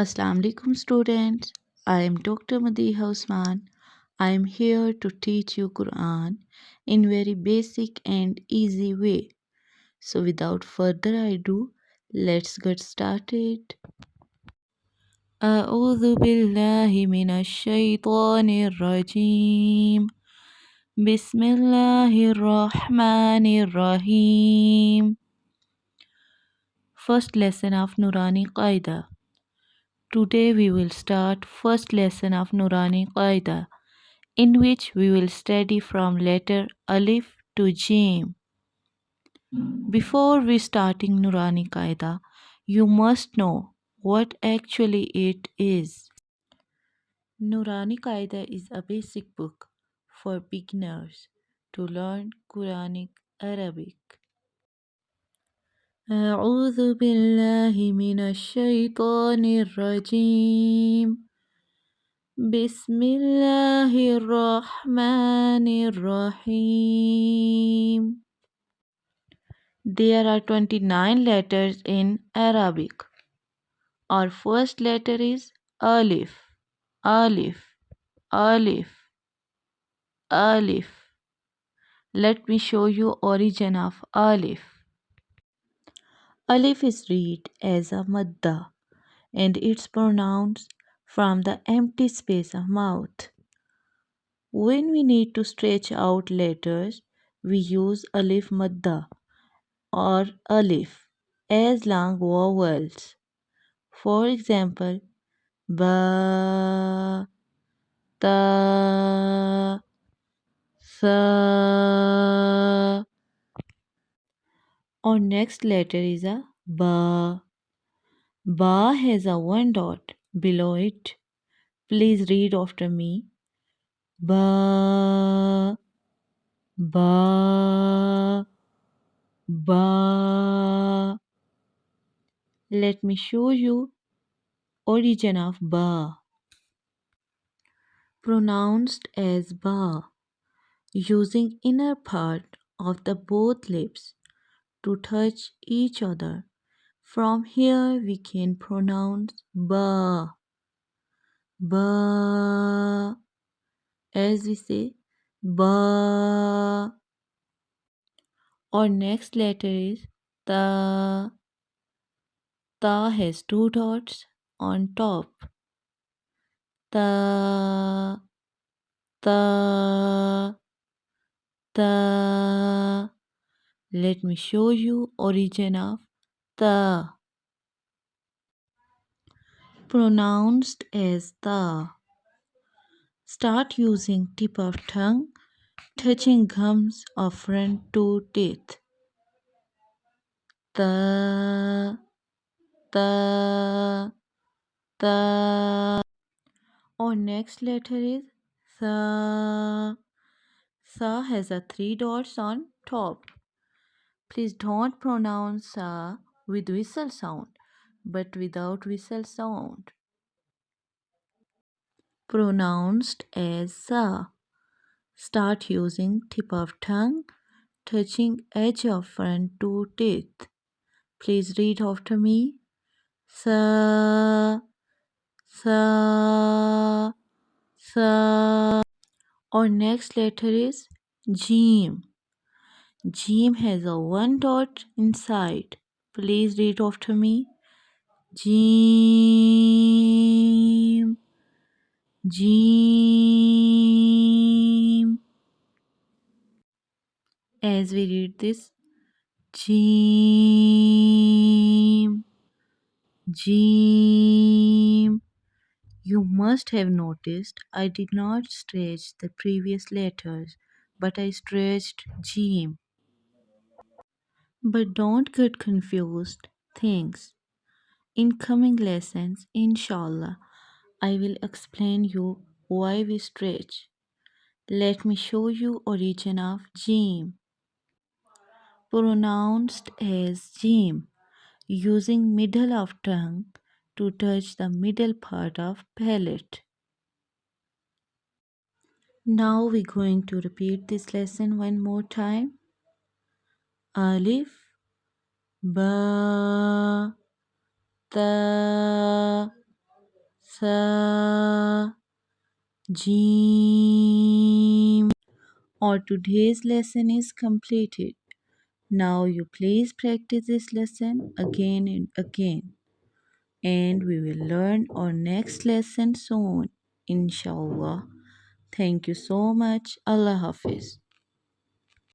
Assalamu alaikum students. I am Dr. Madiha Usman. I am here to teach you Quran in very basic and easy way. So without further ado, let's get started. أعوذ بالله من الشيطان الرجيم. بسم الله الرحمن الرحيم. First lesson of Noorani Quaida. Today we will start first lesson of Noorani Quaida, in which we will study from letter Alif to Jim. Before we starting Noorani Quaida, you must know what actually it is. Noorani Quaida is a basic book for beginners to learn Quranic Arabic. أعوذ بالله من الشيطان الرجيم. بسم الله الرحمن الرحيم. There are 29 letters in Arabic. Our first letter is Alif. Alif. Alif. Alif. Let me show you origin of Alif. Alif is read as a madda and it's pronounced from the empty space of mouth. When we need to stretch out letters, we use alif madda or alif as long vowels. For example, ba, ta, sa. Our next letter is a ba. Ba has a one dot below it. Please read after me. Ba, ba, ba. Let me show you origin of ba. Pronounced as ba, using inner part of the both lips to touch each other. From here we can pronounce ba, ba, as we say ba. Our next letter is ta. Ta has two dots on top. Ta, ta, ta. Let me show you origin of ta. Pronounced as ta. Start using tip of tongue, touching gums of front two teeth. Ta, ta, ta. Our next letter is sa. Sa has a three dots on top. Please don't pronounce sa with whistle sound, but without whistle sound. Pronounced as sa. Start using tip of tongue, touching edge of front two teeth. Please read after me. Sa, sa, sa. Our next letter is Jim. Jim has a one dot inside. Please read after me. Jim, Jim. As we read this, Jim, Jim. You must have noticed I did not stretch the previous letters, but I stretched Jim. But don't get confused. Thanks. In coming lessons, inshallah, I will explain you why we stretch. Let me show you origin of Jim. Pronounced as Jim, using middle of tongue to touch the middle part of palate. Now we're going to repeat this lesson one more time. Alif, ba, ta, Sa, Jim. Or today's lesson is completed. Now you please practice this lesson again and again. And we will learn our next lesson soon, inshallah. Thank you so much. Allah Hafiz.